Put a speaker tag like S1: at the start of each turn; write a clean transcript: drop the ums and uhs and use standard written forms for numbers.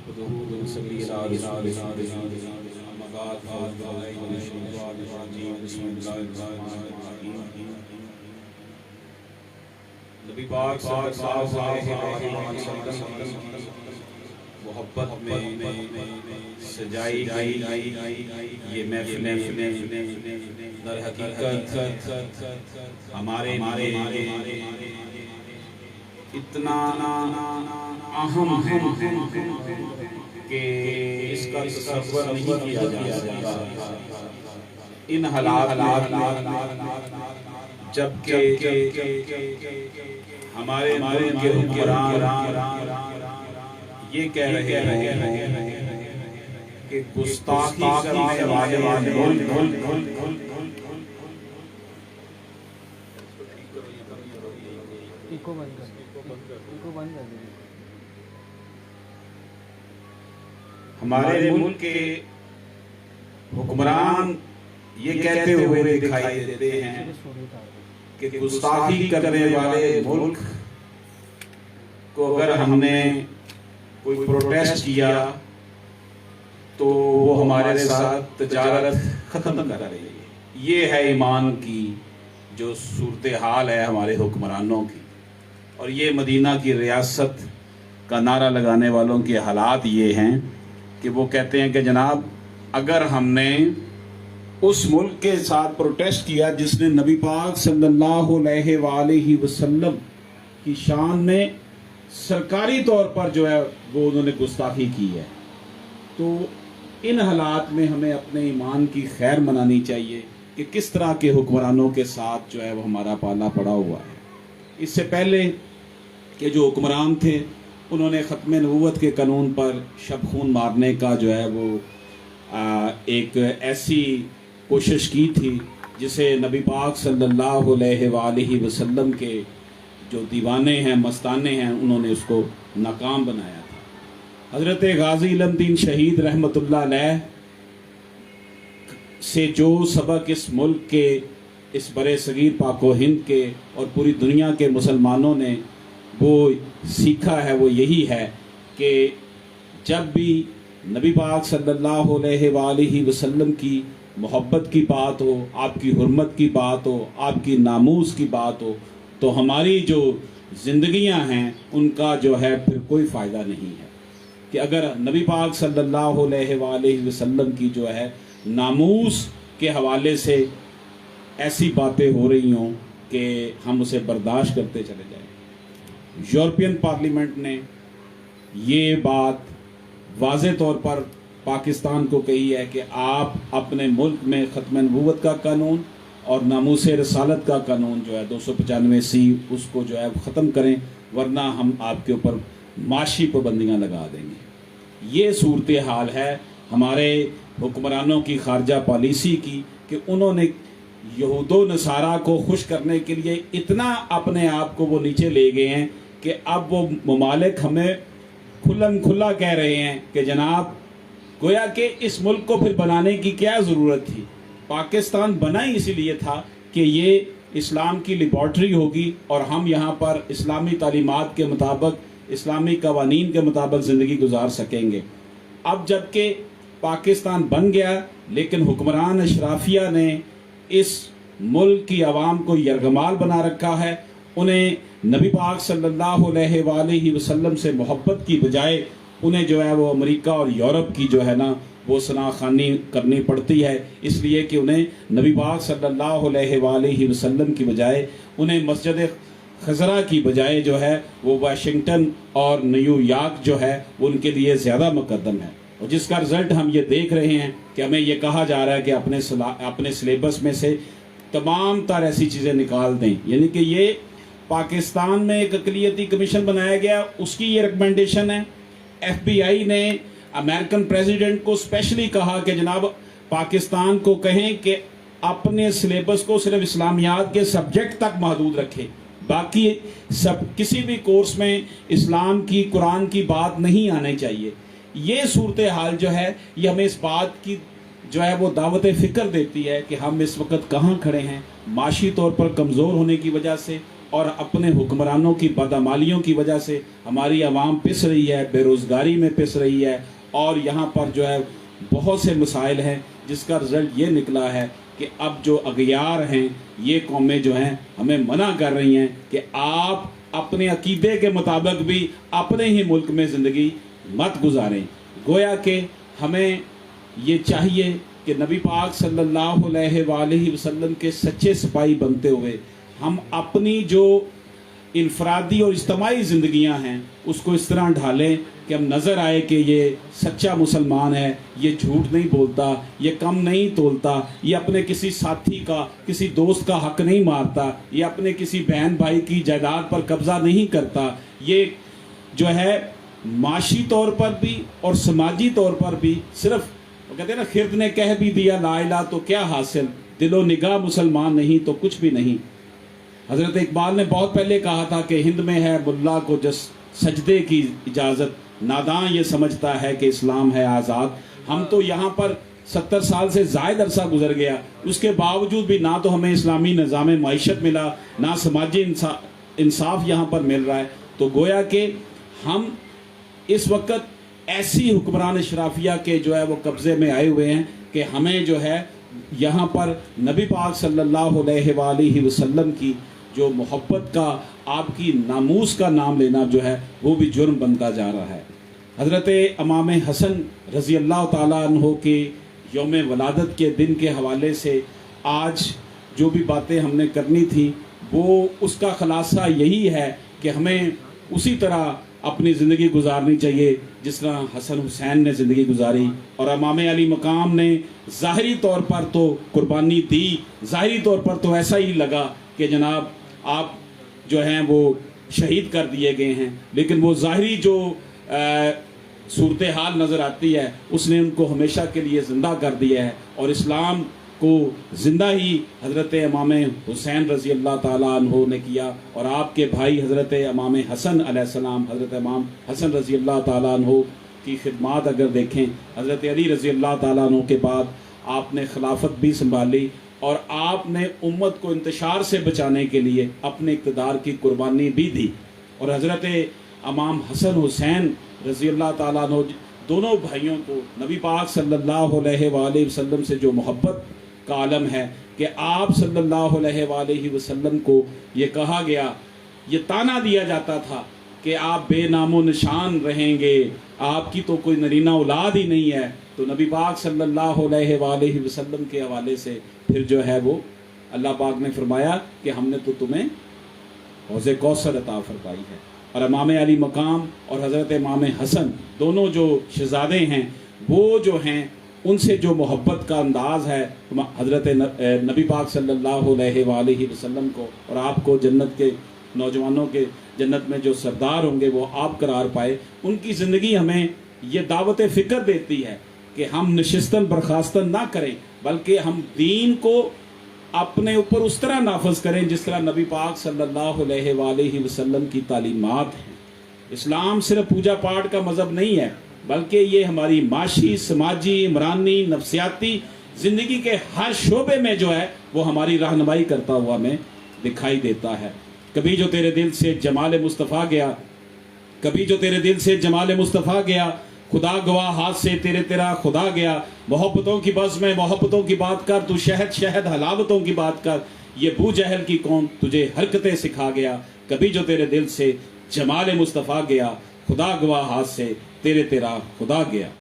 S1: نبی پاک صلی اللہ علیہ وسلم محبت میں سجائی گئی یہ محفلیں در حقیقت ہمارے اتنا اہم ہے کہ اس کا تصور نہیں کیا جا سکتا۔ ان حالات جبکہ ہمارے ملک کے حکمران یہ کہہ رہے ہیں کہ گستاخی کرنے والے ہمارے ملک کے حکمران یہ کہتے ہوئے دکھائی دیتے ہیں کہ گستاخی کرنے والے ملک کو اگر ہم نے کوئی پروٹیسٹ کیا تو وہ ہمارے ساتھ تجارت ختم کر رہی ہے۔ یہ ہے ایمان کی جو صورتحال ہے ہمارے حکمرانوں کی، اور یہ مدینہ کی ریاست کا نعرہ لگانے والوں کے حالات یہ ہیں کہ وہ کہتے ہیں کہ جناب اگر ہم نے اس ملک کے ساتھ پروٹیسٹ کیا جس نے نبی پاک صلی اللہ علیہ وآلہ وسلم کی شان میں سرکاری طور پر جو ہے وہ انہوں نے گستاخی کی ہے، تو ان حالات میں ہمیں اپنے ایمان کی خیر منانی چاہیے کہ کس طرح کے حکمرانوں کے ساتھ جو ہے وہ ہمارا پالا پڑا ہوا ہے۔ اس سے پہلے کہ جو حکمران تھے انہوں نے ختم نبوت کے قانون پر شب خون مارنے کا جو ہے وہ ایک ایسی کوشش کی تھی جسے نبی پاک صلی اللہ علیہ وآلہ وسلم کے جو دیوانے ہیں مستانے ہیں انہوں نے اس کو ناکام بنایا تھا۔ حضرت غازی علم الدین شہید رحمۃ اللہ علیہ سے جو سبق اس ملک کے، اس برے صغیر پاک و ہند کے اور پوری دنیا کے مسلمانوں نے وہ سیکھا ہے وہ یہی ہے کہ جب بھی نبی پاک صلی اللہ علیہ وآلہ وسلم کی محبت کی بات ہو، آپ کی حرمت کی بات ہو، آپ کی ناموس کی بات ہو، تو ہماری جو زندگیاں ہیں ان کا جو ہے پھر کوئی فائدہ نہیں ہے۔ کہ اگر نبی پاک صلی اللہ علیہ وآلہ وسلم کی جو ہے ناموس کے حوالے سے ایسی باتیں ہو رہی ہوں کہ ہم اسے برداشت کرتے چلے جائیں۔ یورپین پارلیمنٹ نے یہ بات واضح طور پر پاکستان کو کہی ہے کہ آپ اپنے ملک میں ختم نبوت کا قانون اور ناموس رسالت کا قانون جو ہے 295C اس کو جو ہے ختم کریں، ورنہ ہم آپ کے اوپر معاشی پابندیاں لگا دیں گے۔ یہ صورتحال ہے ہمارے حکمرانوں کی خارجہ پالیسی کی کہ انہوں نے یہود و نصارہ کو خوش کرنے کے لیے اتنا اپنے آپ کو وہ نیچے لے گئے ہیں کہ اب وہ ممالک ہمیں کھلم کھلا کہہ رہے ہیں کہ جناب گویا کہ اس ملک کو پھر بنانے کی کیا ضرورت تھی۔ پاکستان بنا ہی اسی لیے تھا کہ یہ اسلام کی لیبارٹری ہوگی اور ہم یہاں پر اسلامی تعلیمات کے مطابق، اسلامی قوانین کے مطابق زندگی گزار سکیں گے۔ اب جب کہ پاکستان بن گیا لیکن حکمران اشرافیہ نے اس ملک کی عوام کو یرغمال بنا رکھا ہے۔ انہیں نبی پاک صلی اللہ علیہ وآلہ وسلم سے محبت کی بجائے انہیں جو ہے وہ امریکہ اور یورپ کی جو ہے نا وہ شناخوانی کرنی پڑتی ہے، اس لیے کہ انہیں نبی پاک صلی اللہ علیہ وآلہ وسلم کی بجائے انہیں مسجد خزرہ کی بجائے جو ہے وہ واشنگٹن اور نیو یارک جو ہے وہ ان کے لیے زیادہ مقدم ہے، اور جس کا رزلٹ ہم یہ دیکھ رہے ہیں کہ ہمیں یہ کہا جا رہا ہے کہ اپنے سلیبس میں سے تمام تر ایسی چیزیں نکال دیں۔ یعنی کہ یہ پاکستان میں ایک اقلیتی کمیشن بنایا گیا، اس کی یہ ریکمنڈیشن ہے۔ ایف بی آئی نے امریکن پریزیڈنٹ کو اسپیشلی کہا کہ جناب پاکستان کو کہیں کہ اپنے سلیبس کو صرف اسلامیات کے سبجیکٹ تک محدود رکھے، باقی کسی بھی کورس میں اسلام کی، قرآن کی بات نہیں آنے چاہیے۔ یہ صورتحال جو ہے یہ ہمیں اس بات کی جو ہے وہ دعوت فکر دیتی ہے کہ ہم اس وقت کہاں کھڑے ہیں، معاشی طور پر کمزور ہونے کی وجہ سے اور اپنے حکمرانوں کی بدعمالیوں کی وجہ سے ہماری عوام پس رہی ہے، بے روزگاری میں پس رہی ہے، اور یہاں پر جو ہے بہت سے مسائل ہیں، جس کا رزلٹ یہ نکلا ہے کہ اب جو اغیار ہیں یہ قومیں جو ہیں ہمیں منع کر رہی ہیں کہ آپ اپنے عقیدے کے مطابق بھی اپنے ہی ملک میں زندگی مت گزاریں۔ گویا کہ ہمیں یہ چاہیے کہ نبی پاک صلی اللہ علیہ وآلہ وسلم کے سچے سپاہی بنتے ہوئے ہم اپنی جو انفرادی اور اجتماعی زندگیاں ہیں اس کو اس طرح ڈھالیں کہ ہم نظر آئے کہ یہ سچا مسلمان ہے، یہ جھوٹ نہیں بولتا، یہ کم نہیں تولتا، یہ اپنے کسی ساتھی کا، کسی دوست کا حق نہیں مارتا، یہ اپنے کسی بہن بھائی کی جائیداد پر قبضہ نہیں کرتا، یہ جو ہے معاشی طور پر بھی اور سماجی طور پر بھی صرف وہ کہتے ہیں نا خرد نے کہہ بھی دیا لا الہ تو کیا حاصل، دل و نگاہ مسلمان نہیں تو کچھ بھی نہیں۔ حضرت اقبال نے بہت پہلے کہا تھا کہ ہند میں ہے ملا کو جس سجدے کی اجازت، ناداں یہ سمجھتا ہے کہ اسلام ہے آزاد۔ ہم تو یہاں پر 70 سال سے زائد عرصہ گزر گیا، اس کے باوجود بھی نہ تو ہمیں اسلامی نظام معیشت ملا، نہ سماجی انصاف یہاں پر مل رہا ہے۔ تو گویا کہ ہم اس وقت ایسی حکمران اشرافیہ کے جو ہے وہ قبضے میں آئے ہوئے ہیں کہ ہمیں جو ہے یہاں پر نبی پاک صلی اللہ علیہ وآلہ وسلم کی جو محبت کا، آپ کی ناموس کا نام لینا جو ہے وہ بھی جرم بنتا جا رہا ہے۔ حضرت امام حسن رضی اللہ تعالیٰ عنہ کے یوم ولادت کے دن کے حوالے سے آج جو بھی باتیں ہم نے کرنی تھی وہ اس کا خلاصہ یہی ہے کہ ہمیں اسی طرح اپنی زندگی گزارنی چاہیے جس طرح حسن حسین نے زندگی گزاری، اور امام علی مقام نے ظاہری طور پر تو قربانی دی، ظاہری طور پر تو ایسا ہی لگا کہ جناب آپ جو ہیں وہ شہید کر دیے گئے ہیں، لیکن وہ ظاہری جو صورتحال نظر آتی ہے اس نے ان کو ہمیشہ کے لیے زندہ کر دیا ہے، اور اسلام کو زندہ ہی حضرت امام حسین رضی اللہ تعالیٰ عنہ نے کیا، اور آپ کے بھائی حضرت امام حسن علیہ السلام، حضرت امام حسن رضی اللہ تعالیٰ عنہ کی خدمات اگر دیکھیں، حضرت علی رضی اللہ تعالیٰ عنہ کے بعد آپ نے خلافت بھی سنبھالی، اور آپ نے امت کو انتشار سے بچانے کے لیے اپنے اقتدار کی قربانی بھی دی، اور حضرت امام حسن حسین رضی اللہ تعالیٰ عنہ دونوں بھائیوں کو نبی پاک صلی اللہ علیہ وآلہ وسلم سے جو محبت کا عالم ہے کہ آپ صلی اللہ علیہ وآلہ وسلم کو یہ کہا گیا، یہ تانا دیا جاتا تھا کہ آپ بے نام و نشان رہیں گے، آپ کی تو کوئی نرینہ اولاد ہی نہیں ہے۔ تو نبی پاک صلی اللہ علیہ وآلہ وسلم کے حوالے سے پھر جو ہے وہ اللہ پاک نے فرمایا کہ ہم نے تو تمہیں حوض کوثر عطا فرمائی ہے۔ اور امام علی مقام اور حضرت امام حسن دونوں جو شہزادے ہیں وہ جو ہیں ان سے جو محبت کا انداز ہے حضرت نبی پاک صلی اللہ علیہ وآلہ وسلم کو، اور آپ کو جنت کے نوجوانوں کے جنت میں جو سردار ہوں گے وہ آپ قرار پائے، ان کی زندگی ہمیں یہ دعوت فکر دیتی ہے کہ ہم نشستن برخاستن نہ کریں، بلکہ ہم دین کو اپنے اوپر اس طرح نافذ کریں جس طرح نبی پاک صلی اللہ علیہ وآلہ وسلم کی تعلیمات ہیں۔ اسلام صرف پوجا پاٹ کا مذہب نہیں ہے، بلکہ یہ ہماری معاشی، سماجی، عمرانی، نفسیاتی زندگی کے ہر شعبے میں جو ہے وہ ہماری رہنمائی کرتا ہوا ہمیں دکھائی دیتا ہے۔ کبھی جو تیرے دل سے جمال مصطفیٰ گیا، کبھی جو تیرے دل سے جمال مصطفیٰ گیا، خدا گواہ ہاتھ سے تیرا خدا گیا، محبتوں کی بز میں محبتوں کی بات کر، تو شہد شہد حلاوتوں کی بات کر، یہ بو جہل کی قوم تجھے حرکتیں سکھا گیا۔ کبھی جو تیرے دل سے جمال مصطفیٰ گیا، خدا گواہ ہاتھ سے تیرا خدا گیا۔